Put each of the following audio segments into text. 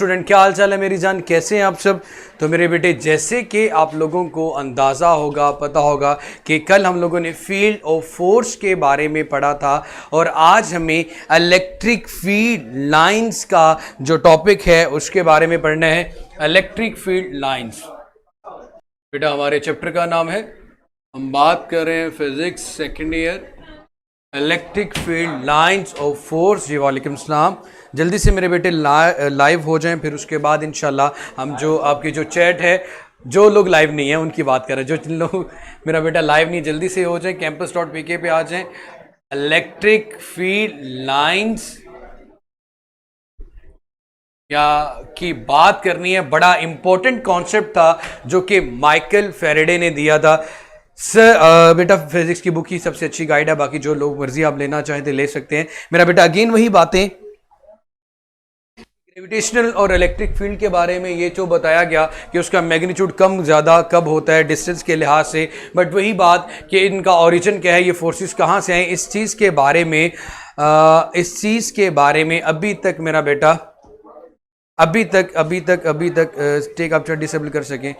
Student, क्या हाल चाल है मेरी जान, कैसे हैं आप सब। तो मेरे बेटे, जैसे कि आप लोगों को अंदाज़ा होगा, पता होगा कि कल हम लोगों ने फील्ड ऑफ फोर्स के बारे में पढ़ा था और आज हमें इलेक्ट्रिक फील्ड लाइंस का जो टॉपिक है उसके बारे में पढ़ना है। इलेक्ट्रिक फील्ड लाइंस बेटा हमारे चैप्टर का नाम है। हम बात कर रहे हैं physics second year, electric field lines of force. जी वालेकुम सलाम। जल्दी से मेरे बेटे लाइव हो जाएं, फिर उसके बाद इंशाल्लाह हम जो आपकी जो चैट है, जो लोग लाइव नहीं है उनकी बात कर रहे हैं, जो जिन लोग मेरा बेटा लाइव नहीं, जल्दी से हो जाएं, campus.pk पे आ जाएं। इलेक्ट्रिक फील्ड लाइंस या की बात करनी है। बड़ा इंपॉर्टेंट कॉन्सेप्ट था जो कि माइकल फैराडे ने दिया था। सर बेटा फिजिक्स की बुक ही सबसे अच्छी गाइड है, बाकी जो लोग मर्जी आप लेना चाहें तो ले सकते हैं। मेरा बेटा अगेन वही बातें, ग्रेविटेशनल और इलेक्ट्रिक फील्ड के बारे में ये जो बताया गया कि उसका मैग्नीट्यूड कम ज़्यादा कब होता है डिस्टेंस के लिहाज से, बट वही बात कि इनका ओरिजिन क्या है, ये फोर्सेस कहाँ से हैं, इस चीज़ के बारे में अभी तक मेरा बेटा अभी तक टेक आप डिसेबल कर सकें,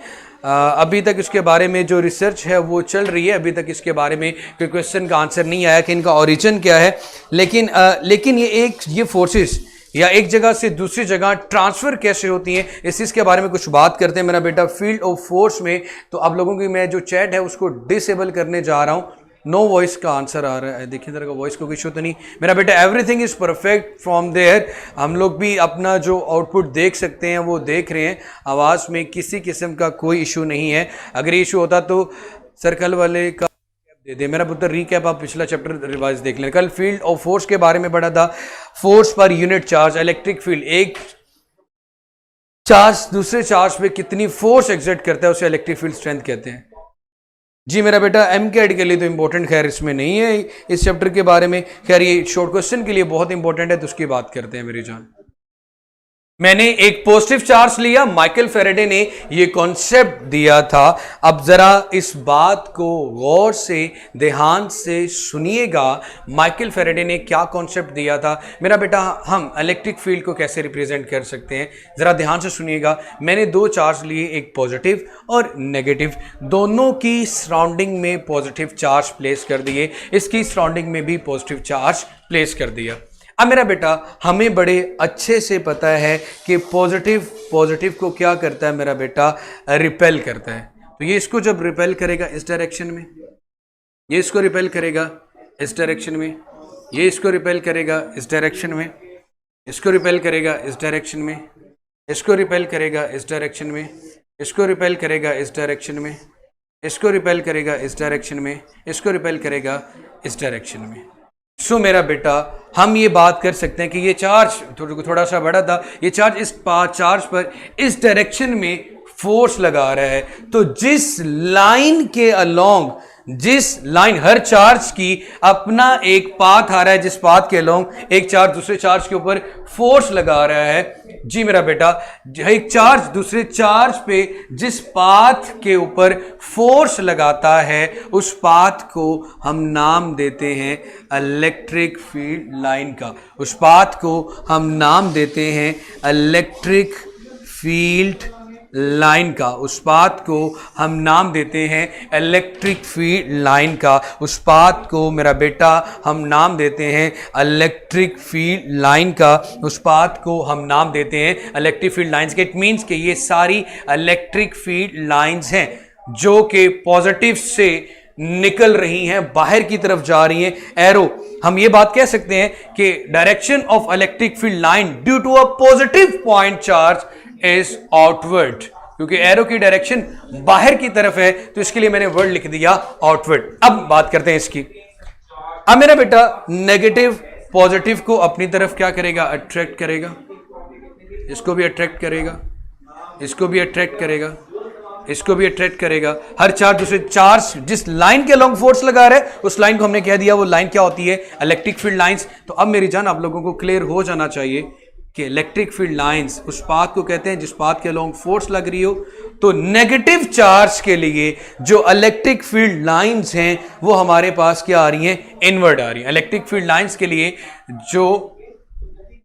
अभी तक इसके बारे में जो रिसर्च है वो चल रही है। अभी तक इसके बारे में कोई क्वेश्चन का आंसर नहीं आया कि इनका ओरिजिन क्या है। लेकिन ये फोर्सेस या एक जगह से दूसरी जगह ट्रांसफर कैसे होती हैं, इस चीज़ के बारे में कुछ बात करते हैं मेरा बेटा फील्ड ऑफ फोर्स में। तो आप लोगों की मैं जो चैट है उसको डिसेबल करने जा रहा हूँ। नो वॉइस का आंसर आ रहा है, देखिए तरह का वॉइस को इशू तो नहीं मेरा बेटा। Everything is perfect from there. हम लोग भी अपना जो आउटपुट देख सकते हैं वो देख रहे हैं, आवाज़ में किसी किस्म का कोई इशू नहीं है। अगर इशू होता तो सर्कल वाले का दे दे मेरा पुत्र रीकैप, आप पिछला चैप्टर रिवाइज देख लें। कल फील्ड ऑफ फोर्स के बारे में पढ़ा था। Force per unit charge, electric field, एक चार्ज दूसरे चार्ज पे कितनी फोर्स एग्जर्ट करता है उसे इलेक्ट्रिक फील्ड स्ट्रेंथ कहते हैं। जी मेरा बेटा एमकेड के लिए तो इंपॉर्टेंट, खैर इसमें नहीं है इस चैप्टर के बारे में, खैर ये शॉर्ट क्वेश्चन के लिए बहुत इंपॉर्टेंट है तो उसकी बात करते हैं मेरी जान। मैंने एक पॉजिटिव चार्ज लिया, माइकल फैराडे ने ये कॉन्सेप्ट दिया था। अब जरा इस बात को गौर से ध्यान से सुनिएगा, माइकल फैराडे ने क्या कॉन्सेप्ट दिया था। मेरा बेटा हम इलेक्ट्रिक फील्ड को कैसे रिप्रेजेंट कर सकते हैं, जरा ध्यान से सुनिएगा। मैंने दो चार्ज लिए, एक पॉजिटिव और नेगेटिव, दोनों की सराउंडिंग में पॉजिटिव चार्ज प्लेस कर दिए, इसकी सराउंडिंग में भी पॉजिटिव चार्ज प्लेस कर दिया। अब मेरा बेटा हमें बड़े अच्छे से पता है कि पॉजिटिव को क्या करता है मेरा बेटा, रिपेल करता है। तो ये इसको जब रिपेल करेगा इस डायरेक्शन में, ये इसको रिपेल करेगा इस डायरेक्शन में, ये इसको रिपेल करेगा इस डायरेक्शन में, इसको रिपेल करेगा इस डायरेक्शन में, इसको रिपेल करेगा इस डायरेक्शन में, इसको रिपेल करेगा इस डायरेक्शन में, इसको रिपेल करेगा इस डायरेक्शन में, इसको रिपेल करेगा इस डायरेक्शन में। सो मेरा बेटा हम ये बात कर सकते हैं कि ये चार्ज थोड़ा सा बड़ा था, ये चार्ज इस चार्ज पर इस डायरेक्शन में फोर्स लगा रहा है। तो जिस लाइन के अलोंग, जिस लाइन, हर चार्ज की अपना एक पाथ आ रहा है, जिस पाथ के अलोंग एक चार्ज दूसरे चार्ज के ऊपर फोर्स लगा रहा है। जी मेरा बेटा, एक चार्ज दूसरे चार्ज पे जिस पाथ के ऊपर फोर्स लगाता है उस पाथ को हम नाम देते हैं इलेक्ट्रिक फील्ड लाइन का। उस पाथ को हम नाम देते हैं इलेक्ट्रिक फील्ड लाइन का। उस पाथ को हम नाम देते हैं इलेक्ट्रिक फील्ड लाइन का। उस पाथ को मेरा बेटा हम नाम देते हैं इलेक्ट्रिक फील्ड लाइन का। उस पाथ को हम नाम देते हैं इलेक्ट्रिक फील्ड लाइंस के। इट मीन्स कि ये सारी इलेक्ट्रिक फील्ड लाइंस हैं जो कि पॉजिटिव से निकल रही हैं, बाहर की तरफ जा रही हैं। एरो, हम ये बात कह सकते हैं कि direction of electric field line due to a positive point charge is outward, क्योंकि एरो की डायरेक्शन बाहर की तरफ है तो इसके लिए मैंने वर्ड लिख दिया आउटवर्ड। अब बात करते हैं इसकी। अब मेरा बेटा नेगेटिव पॉजिटिव को अपनी तरफ क्या करेगा, अट्रैक्ट करेगा, इसको भी अट्रैक्ट करेगा, इसको भी अट्रैक्ट करेगा, इसको भी अट्रैक्ट करेगा। हर चार्ज दूसरे चार्ज जिस लाइन के अलोंग फोर्स लगा रहा है उस लाइन को हमने कह दिया, वो लाइन क्या होती है, इलेक्ट्रिक फील्ड लाइंस। तो अब मेरी जान आप लोगों को क्लियर हो जाना चाहिए कि इलेक्ट्रिक फील्ड लाइंस उस पाथ को कहते हैं जिस पाथ के अलोंग फोर्स लग रही हो। तो नेगेटिव चार्ज के लिए जो इलेक्ट्रिक फील्ड लाइंस हैं वो हमारे पास क्या आ रही हैं, इनवर्ड आ रही हैं। इलेक्ट्रिक फील्ड लाइंस के लिए जो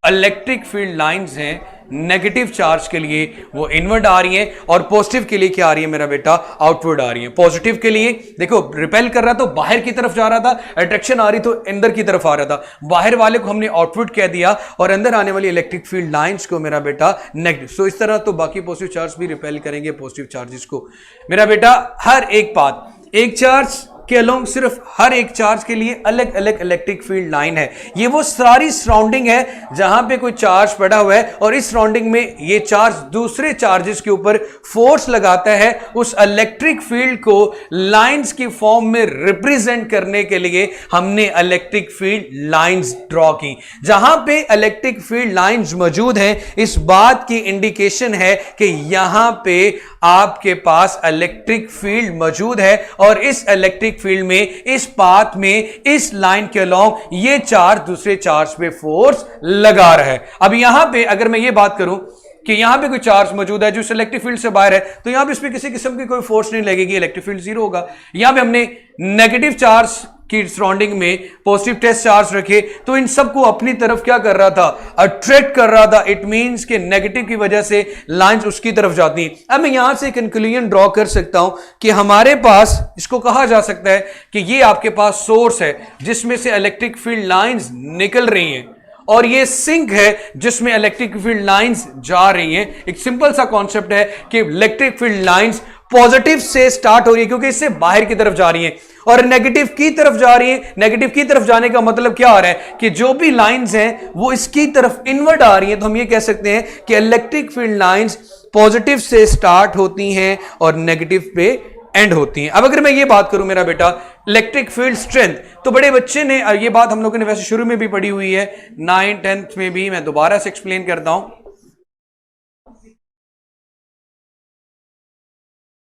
इलेक्ट्रिक फील्ड लाइंस हैं नेगेटिव चार्ज के लिए वो इनवर्ड आ रही हैं, और पॉजिटिव के लिए क्या आ रही है मेरा बेटा, आउटवर्ड आ रही है। पॉजिटिव के लिए देखो रिपेल कर रहा तो बाहर की तरफ जा रहा था, अट्रैक्शन आ रही तो अंदर की तरफ आ रहा था, बाहर वाले को हमने आउटवर्ड कह दिया और अंदर आने वाली इलेक्ट्रिक फील्ड लाइंस को मेरा बेटा नेगेटिव। सो इस तरह तो बाकी पॉजिटिव चार्ज भी रिपेल करेंगे पॉजिटिव चार्जेस को मेरा बेटा। हर एक पाथ एक चार्ज के अलोंग सिर्फ हर एक चार्ज के लिए अलग अलग इलेक्ट्रिक फील्ड लाइन है। ये वो सारी सराउंडिंग है जहां पे कोई चार्ज पड़ा हुआ है और इस सराउंडिंग में ये चार्ज दूसरे चार्जेस के ऊपर फोर्स लगाता है। उस इलेक्ट्रिक फील्ड को लाइंस की फॉर्म में रिप्रेजेंट करने के लिए हमने इलेक्ट्रिक फील्ड लाइंस ड्रॉ की। जहां पे इलेक्ट्रिक फील्ड लाइंस मौजूद हैं, इस बात की इंडिकेशन है कि यहां पे आपके पास इलेक्ट्रिक फील्ड मौजूद है और इस इलेक्ट्रिक फील्ड में, इस पाथ में, इस लाइन के अलोंग ये चार्ज दूसरे चार्ज पे फोर्स लगा रहा है। अब यहां पे अगर मैं ये बात करूं कि यहां पे कोई चार्ज मौजूद है जो इस इलेक्ट्रिक फील्ड से बाहर है, तो यहां पे इस पे किसी किस्म की कोई फोर्स नहीं लगेगी, इलेक्ट्रिक फील्ड जीरो होगा। यहां पे हमने नेगेटिव चार्ज की सराउंडिंग में पॉजिटिव टेस्ट चार्ज रखे तो इन सबको अपनी तरफ क्या कर रहा था, अट्रैक्ट कर रहा था। इट मींस कि नेगेटिव की वजह से लाइंस उसकी तरफ जाती हैं। अब मैं यहां से कंक्लूजन ड्रॉ कर सकता हूं कि हमारे पास, इसको कहा जा सकता है कि ये आपके पास सोर्स है जिसमें से इलेक्ट्रिक फील्ड लाइंस निकल रही हैं और ये सिंक है जिसमें इलेक्ट्रिक फील्ड लाइंस जा रही हैं। एक सिंपल सा कॉन्सेप्ट है कि इलेक्ट्रिक फील्ड लाइंस पॉजिटिव से स्टार्ट हो रही है क्योंकि इससे बाहर की तरफ जा रही हैं और नेगेटिव की तरफ जा रही है। नेगेटिव की तरफ जाने का मतलब क्या आ रहा है कि जो भी लाइंस हैं वो इसकी तरफ इनवर्ट आ रही हैं। तो हम ये कह सकते हैं कि इलेक्ट्रिक फील्ड लाइंस पॉजिटिव से स्टार्ट होती हैं और नेगेटिव पे एंड होती हैं। अब अगर मैं ये बात करूं मेरा बेटा इलेक्ट्रिक फील्ड स्ट्रेंथ, तो बड़े बच्चे ने ये बात हम लोगों ने वैसे शुरू में भी पढ़ी हुई है, 9th 10th में भी, मैं दोबारा से एक्सप्लेन करता हूं।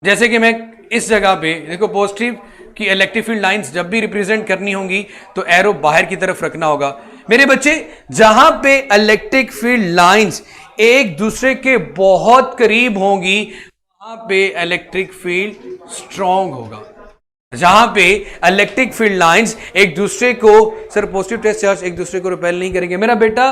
जैसे कि मैं इस जगह पे देखो पॉजिटिव की इलेक्ट्रिक फील्ड लाइंस जब भी रिप्रेजेंट करनी होंगी तो एरो बाहर की तरफ रखना होगा। मेरे बच्चे जहां पे इलेक्ट्रिक फील्ड लाइंस एक दूसरे के बहुत करीब होंगी वहां पे इलेक्ट्रिक फील्ड स्ट्रांग होगा। जहां पे इलेक्ट्रिक फील्ड लाइंस एक दूसरे को, सर पॉजिटिव टेस्ट चार्ज एक दूसरे को रिपेल नहीं करेंगे मेरा बेटा,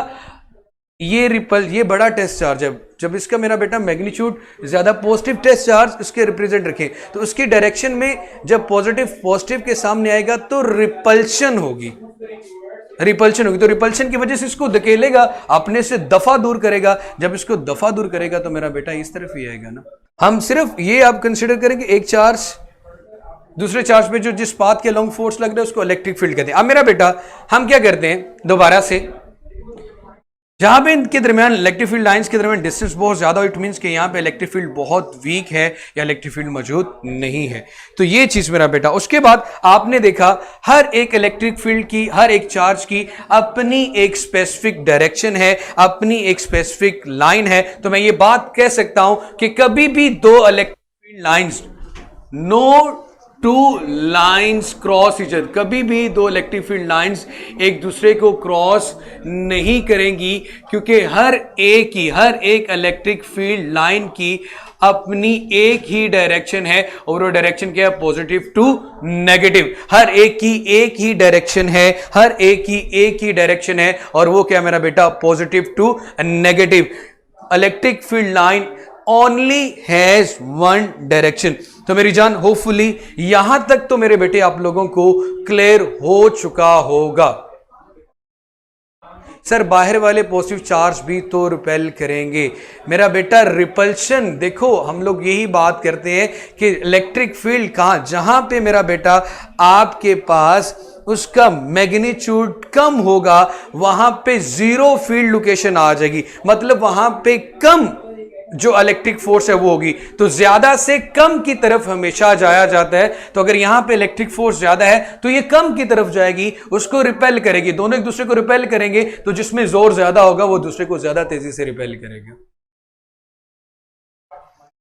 ये बड़ा टेस्ट चार्ज है। जब इसका मेरा बेटा मैग्नीट्यूड ज्यादा, पॉजिटिव टेस्ट चार्ज इसके रिप्रेजेंट रखें तो उसकी डायरेक्शन में जब पॉजिटिव के सामने आएगा तो रिपल्शन होगी, तो रिपल्शन की वजह से इसको धकेलेगा, अपने से दफा दूर करेगा। जब इसको दफा दूर करेगा तो मेरा बेटा इस तरफ ही आएगा ना। हम सिर्फ ये आप कंसिडर करेंगे एक चार्ज दूसरे चार्ज पे जो जिस पाथ के लॉन्ग फोर्स लग रहा है उसको इलेक्ट्रिक फील्ड कहते हैं। अब मेरा बेटा हम क्या करते हैं दोबारा से, जहां पे इनके दरमियान इलेक्ट्रिक फील्ड लाइंस के दरमियान डिस्टेंस बहुत ज्यादा हो, इट मींस कि यहां पे इलेक्ट्रिक फील्ड बहुत वीक है या इलेक्ट्रिक फील्ड मौजूद नहीं है। तो ये चीज मेरा बेटा, उसके बाद आपने देखा हर एक इलेक्ट्रिक फील्ड की, हर एक चार्ज की अपनी एक स्पेसिफिक डायरेक्शन है, अपनी एक स्पेसिफिक लाइन है। तो मैं ये बात कह सकता हूं कि कभी भी दो electric field lines, no two lines cross each other, कभी भी दो इलेक्ट्रिक फील्ड लाइंस एक दूसरे को क्रॉस नहीं करेंगी क्योंकि हर एक इलेक्ट्रिक फील्ड लाइन की अपनी एक ही डायरेक्शन है और वो डायरेक्शन क्या है, पॉजिटिव टू नेगेटिव। हर एक की एक ही डायरेक्शन है, हर एक की एक ही डायरेक्शन है और वो क्या मेरा बेटा, positive to negative. Electric field line only has one direction. तो मेरी जान होपफुली यहां तक तो मेरे बेटे आप लोगों को क्लियर हो चुका होगा। सर बाहर वाले पॉजिटिव चार्ज भी तो रिपेल करेंगे मेरा बेटा। रिपल्शन देखो हम लोग यही बात करते हैं कि इलेक्ट्रिक फील्ड कहां, जहां पे मेरा बेटा आपके पास उसका मैग्नीट्यूड कम होगा वहां पे जीरो फील्ड लोकेशन आ जाएगी, मतलब वहां पे कम जो इलेक्ट्रिक फोर्स है वो होगी। तो ज्यादा से कम की तरफ हमेशा जाया जाता है। तो अगर यहां पे इलेक्ट्रिक फोर्स ज्यादा है तो ये कम की तरफ जाएगी, उसको रिपेल करेगी, दोनों एक दूसरे को रिपेल करेंगे। तो जिसमें जोर ज्यादा होगा वो दूसरे को ज्यादा तेजी से रिपेल करेगा।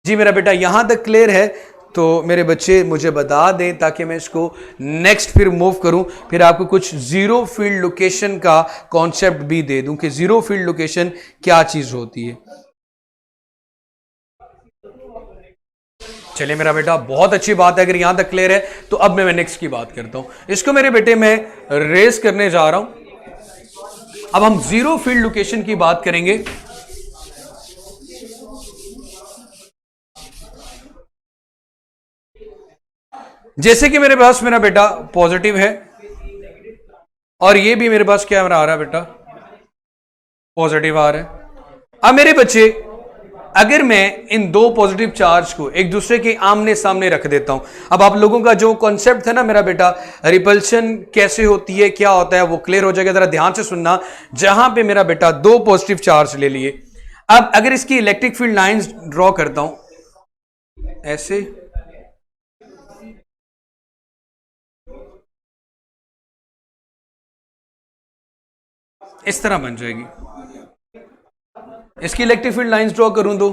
जी मेरा बेटा यहां तक क्लियर है? तो मेरे बच्चे मुझे बता दें ताकि मैं इसको नेक्स्ट फिर मूव करूं, फिर आपको कुछ जीरो फील्ड लोकेशन का कॉन्सेप्ट भी दे दूं कि जीरो फील्ड लोकेशन क्या चीज होती है। चलिए मेरा बेटा बहुत अच्छी बात है, अगर यहां तक क्लियर है तो अब मैं नेक्स्ट की बात करता हूं। इसको मेरे बेटे मैं रेस करने जा रहा हूं। अब हम जीरो फील्ड लोकेशन की बात करेंगे। जैसे कि मेरे पास मेरा बेटा पॉजिटिव है और ये भी मेरे पास क्या आ रहा है बेटा, पॉजिटिव आ रहा है। अब मेरे बच्चे, अगर मैं इन दो पॉजिटिव चार्ज को एक दूसरे के आमने सामने रख देता हूं, अब आप लोगों का जो कॉन्सेप्ट है ना मेरा बेटा, रिपल्शन कैसे होती है, क्या होता है, वो क्लियर हो जाएगा। जरा ध्यान से सुनना। जहां पे मेरा बेटा दो पॉजिटिव चार्ज ले लिए, अब अगर इसकी इलेक्ट्रिक फील्ड लाइंस ड्रॉ करता हूं ऐसे, इस तरह बन जाएगी। इसकी इलेक्ट्रिक फील्ड लाइंस ड्रॉ करूं तो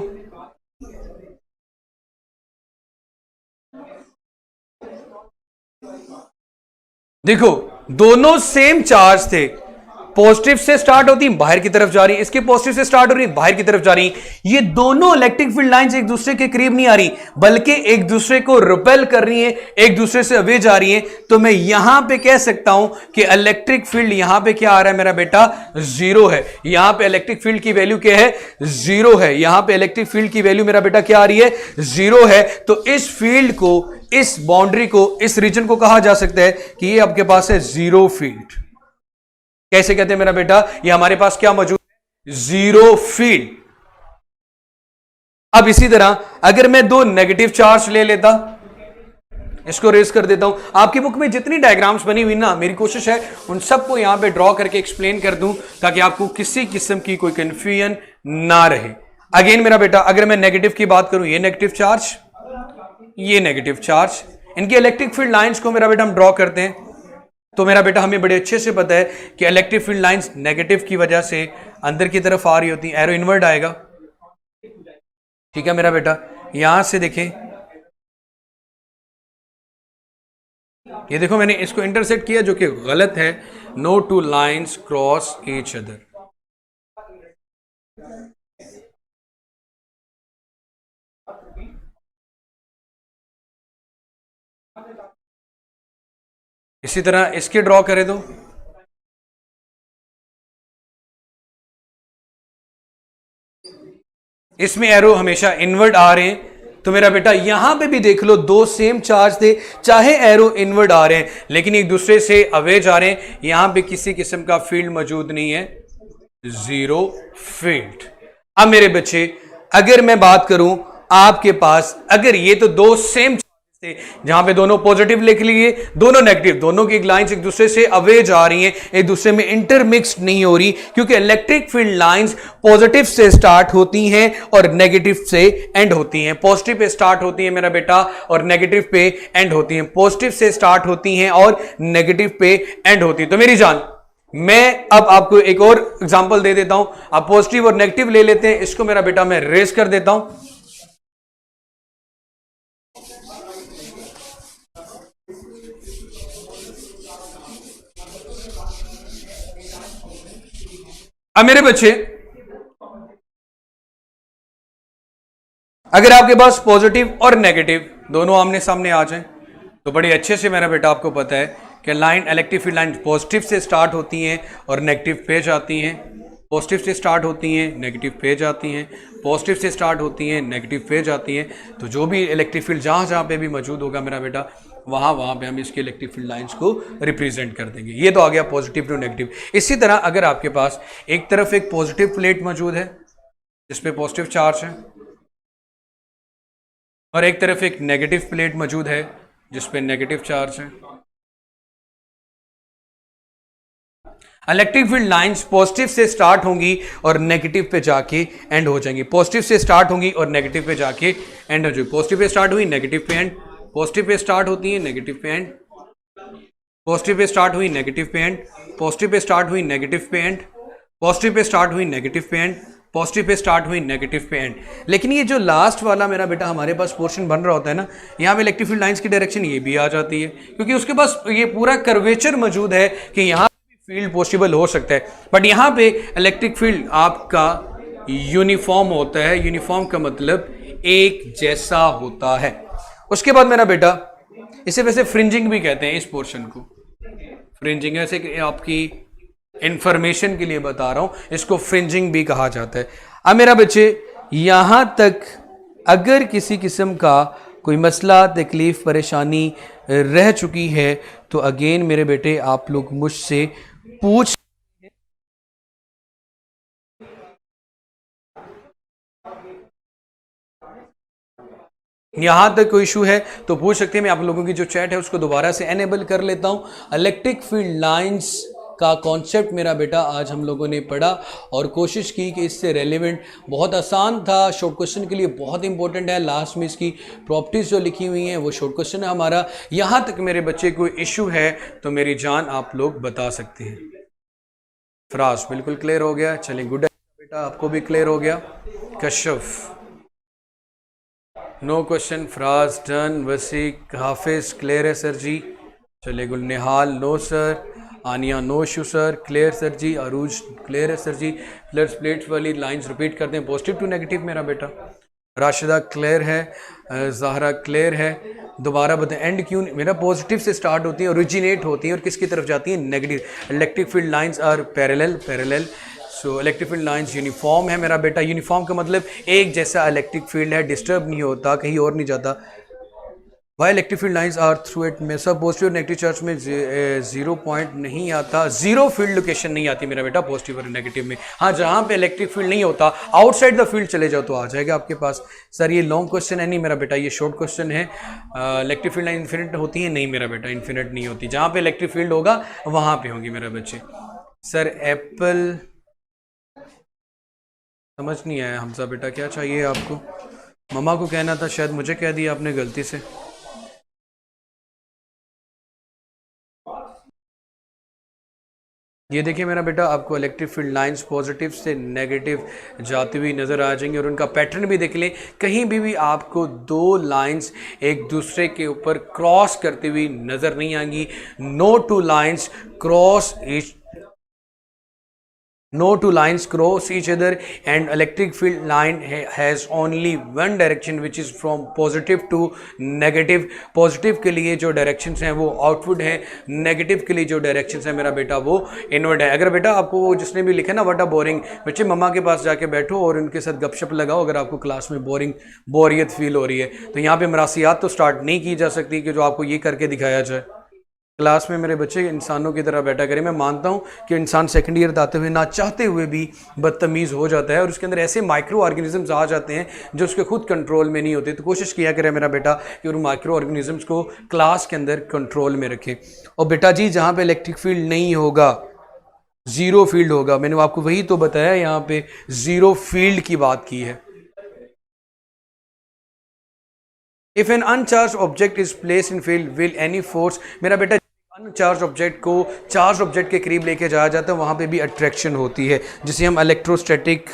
देखो दोनों सेम चार्ज थे, पॉजिटिव से स्टार्ट होती बाहर की तरफ जा रही, इसके पॉजिटिव से स्टार्ट हो रही बाहर की तरफ जा रही। ये दोनों इलेक्ट्रिक फील्ड लाइंस एक दूसरे के करीब नहीं आ रही, बल्कि एक दूसरे को रिपेल कर रही है, एक दूसरे से अवे जा रही है। तो मैं यहां पे कह सकता हूं कि इलेक्ट्रिक फील्ड यहां पे क्या आ रहा है मेरा बेटा, जीरो है। यहां पे इलेक्ट्रिक फील्ड की वैल्यू क्या है, जीरो है। यहां पे इलेक्ट्रिक फील्ड की वैल्यू मेरा बेटा क्या आ रही है, जीरो है। तो इस फील्ड को, इस बाउंड्री को, इस रीजन को कहा जा सकता है कि ये आपके पास है जीरो फील्ड। कैसे कहते हैं मेरा बेटा, ये हमारे पास क्या मौजूद है, जीरो फील्ड। अब इसी तरह अगर मैं दो नेगेटिव चार्ज ले लेता, इसको रेज कर देता हूं। आपकी बुक में जितनी डायग्राम्स बनी हुई ना, मेरी कोशिश है उन सबको यहां पे ड्रॉ करके एक्सप्लेन कर दूं, ताकि आपको किसी किस्म की कोई कंफ्यूजन ना रहे। अगेन मेरा बेटा, अगर मैं नेगेटिव की बात करूं, ये नेगेटिव चार्ज, ये नेगेटिव चार्ज, इनकी इलेक्ट्रिक फील्ड लाइंस को मेरा बेटा हम ड्रॉ करते हैं। तो मेरा बेटा हमें बड़े अच्छे से पता है कि इलेक्ट्रिक फील्ड लाइंस नेगेटिव की वजह से अंदर की तरफ आ रही होती हैं, एरो इनवर्ट आएगा। ठीक है मेरा बेटा, यहां से देखें, ये देखो मैंने इसको इंटरसेक्ट किया, जो कि गलत है। No two lines cross each other. इसी तरह इसके ड्रॉ करें तो इसमें एरो हमेशा इनवर्ट आ रहे हैं। तो मेरा बेटा यहां पे भी देख लो, दो सेम चार्ज थे, चाहे एरो इनवर्ट आ रहे हैं, लेकिन एक दूसरे से अवे जा रहे हैं। यहां पे किसी किस्म का फील्ड मौजूद नहीं है, जीरो फील्ड। अब मेरे बच्चे, अगर मैं बात करूं आपके पास, अगर ये तो दो सेम जहां पे दोनों पॉजिटिव लिख लिए, दोनों नेगेटिव, दोनों की लाइंस एक दूसरे से अवे जा रही हैं, एक दूसरे में इंटरमिक्स नहीं हो रही, क्योंकि इलेक्ट्रिक फील्ड लाइंस पॉजिटिव से स्टार्ट होती हैं और नेगेटिव से एंड होती हैं। पॉजिटिव पे स्टार्ट होती है मेरा बेटा और नेगेटिव पे एंड होती हैं। पॉजिटिव से स्टार्ट होती हैं और नेगेटिव पे एंड होती है। तो मेरी जान, मैं अब आपको एक और एग्जांपल दे देता हूं। आप पॉजिटिव और नेगेटिव ले लेते हैं, इसको मेरा बेटा मैं रेस कर देता हूं। अब मेरे बच्चे, अगर आपके पास पॉजिटिव और नेगेटिव दोनों आमने सामने आ जाएं, तो बड़े अच्छे से मेरा बेटा आपको पता है कि line, electric field line positive से स्टार्ट होती हैं और नेगेटिव पे जाती हैं, पॉजिटिव से स्टार्ट होती हैं, नेगेटिव पे जाती हैं, पॉजिटिव से स्टार्ट होती हैं, नेगेटिव पे जाती हैं। तो जो भी इलेक्ट्रिक फील्ड जहां जहां पे भी मौजूद होगा मेरा बेटा, वहां पे हम इसके इलेक्ट्रिक फील्ड लाइंस को रिप्रेजेंट कर देंगे। ये तो आ गया पॉजिटिव टू नेगेटिव। इसी तरह अगर आपके पास एक तरफ एक पॉजिटिव प्लेट मौजूद है जिसपे पॉजिटिव चार्ज है, और एक तरफ एक नेगेटिव प्लेट मौजूद है जिसपे नेगेटिव चार्ज है, इलेक्ट्रिक फील्ड लाइंस पॉजिटिव से स्टार्ट होंगी और नेगेटिव पे जाके एंड हो जाएंगी। पॉजिटिव से स्टार्ट होंगी और नेगेटिव पे जाके एंड हो जाएगी। पॉजिटिव पे स्टार्ट हुई, नेगेटिव पे एंड, पॉजिटिव पे स्टार्ट होती है, नेगेटिव पे एंड, पॉजिटिव पे स्टार्ट हुई, नेगेटिव पे एंड, पॉजिटिव पे स्टार्ट हुई, नेगेटिव पे एंड, पॉजिटिव पे स्टार्ट हुई, नेगेटिव पे एंड, पॉजिटिव पे स्टार्ट हुई, नेगेटिव पे एंड। लेकिन ये जो लास्ट वाला मेरा बेटा हमारे पास पोर्शन बन रहा होता है ना, यहाँ पे इलेक्ट्रिक फील्ड लाइंस की डायरेक्शन ये भी आ जाती है, क्योंकि उसके पास ये पूरा कर्वेचर मौजूद है कि यहाँ फील्ड पॉसिबल हो सकता है। बट यहाँ पे इलेक्ट्रिक फील्ड आपका यूनिफॉर्म होता है। यूनिफॉर्म का मतलब एक जैसा होता है। उसके बाद मेरा बेटा, इसे वैसे फ्रिंजिंग भी कहते हैं इस पोर्शन को, फ्रिंजिंग। ऐसे कि आपकी इंफॉर्मेशन के लिए बता रहा हूं, इसको फ्रिंजिंग भी कहा जाता है। अब मेरा बच्चे यहां तक अगर किसी किस्म का कोई मसला, तकलीफ, परेशानी रह चुकी है तो अगेन मेरे बेटे आप लोग मुझसे पूछ, यहां तक कोई इशू है तो पूछ सकते हैं। मैं आप लोगों की जो चैट है उसको दोबारा से एनेबल कर लेता हूं। इलेक्ट्रिक फील्ड लाइंस का कॉन्सेप्ट मेरा बेटा आज हम लोगों ने पढ़ा और कोशिश की कि इससे रेलेवेंट, बहुत आसान था, शॉर्ट क्वेश्चन के लिए बहुत इंपॉर्टेंट है। लास्ट में इसकी प्रॉपर्टीज जो लिखी हुई हैं वो शॉर्ट क्वेश्चन है हमारा। यहां तक मेरे बच्चे कोई इशू है तो मेरी जान आप लोग बता सकते हैं। फराज बिल्कुल क्लियर हो गया, चलिए गुड बेटा, आपको भी क्लियर हो गया। Kashyaf no question, Faraz done, Wasiq, Hafiz clear है सर जी। चलिए Gul, Nihal no sir, Aniya no issue sir, clear sir जी। अरूज क्लियर है सर जी। प्लस प्लेट्स वाली लाइंस रिपीट करते हैं, पॉजिटिव टू नेगेटिव मेरा बेटा। राशिदा क्लियर है, ज़हरा क्लियर है। दोबारा बताएं, एंड क्यों मेरा पॉजिटिव से स्टार्ट होती है, ओरिजिनेट होती है और किसकी तरफ जाती है, negative. Electric field lines are parallel so electric field lines uniform है मेरा बेटा। यूनिफॉर्म का मतलब एक जैसा इलेक्ट्रिक फील्ड है, डिस्टर्ब नहीं होता, कहीं और नहीं जाता। Why electric field lines are through it में सब पॉजिटिव नेगेटिव चार्ज में जीरो पॉइंट नहीं आता, जीरो फील्ड लोकेशन नहीं आती मेरा बेटा पॉजिटिव और नेगेटिव में। हाँ, जहाँ पे इलेक्ट्रिक फील्ड नहीं होता आउटसाइड द फील्ड चले जाओ तो आ जाएगा आपके पास। सर ये लॉन्ग क्वेश्चन है, नहीं मेरा बेटा, ये शॉर्ट क्वेश्चन है। इलेक्ट्रिक फील्ड लाइन इन्फिनिट होती है, नहीं मेरा बेटा, इन्फिनिट नहीं होती। जहाँ पे इलेक्ट्रिक फील्ड होगा वहाँ पे होगी मेरा बच्चे। सर एप्पल समझ नहीं आया हमजा बेटा, क्या चाहिए आपको? मम्मा को कहना था, शायद मुझे कह दिया आपने गलती से। ये देखिए मेरा बेटा, आपको इलेक्ट्रिक फील्ड लाइंस पॉजिटिव से नेगेटिव जाती हुई नज़र आ जाएंगी और उनका पैटर्न भी देख लें। कहीं भी आपको दो लाइंस एक दूसरे के ऊपर क्रॉस करती हुई नज़र नहीं आएंगी। No two lines cross each, no two lines cross each other and electric field line has only one direction which is from positive to negative। Positive के लिए जो डायरेक्शंस हैं वो आउटवर्ड है, नेगेटिव के लिए जो डायरेक्शंस हैं मेरा बेटा वो इनवर्ड है। अगर बेटा आपको वो जिसने भी लिखा ना व्हाट अ बोरिंग, बच्चे मम्मा के पास जाके बैठो और उनके साथ गपशप लगाओ। अगर आपको क्लास में बोरियत फील हो रही है तो यहाँ पे मरासियात तो स्टार्ट नहीं की जा सकती कि जो आपको ये करके दिखाया जाए। क्लास में मेरे बच्चे इंसानों की तरह बैठा करें। मैं मानता हूँ कि इंसान सेकंड ईयर आते हुए ना चाहते हुए भी बदतमीज़ हो जाता है और उसके अंदर ऐसे माइक्रो ऑर्गेनिजम्स आ जाते हैं जो उसके खुद कंट्रोल में नहीं होते। तो कोशिश किया करें मेरा बेटा कि उन माइक्रो ऑर्गेनिजम्स को क्लास के अंदर कंट्रोल में रखें। और बेटा जी जहाँ पे इलेक्ट्रिक फील्ड नहीं होगा, ज़ीरो फील्ड होगा, मैंने आपको वही तो बताया, यहाँ पे ज़ीरो फील्ड की बात की है। If an uncharged object is place in field will any force, मेरा बेटा अनचार्ज ऑब्जेक्ट को चार्ज ऑब्जेक्ट के करीब लेके जाया जाता है वहां पे भी अट्रैक्शन होती है जिसे हम इलेक्ट्रोस्टैटिक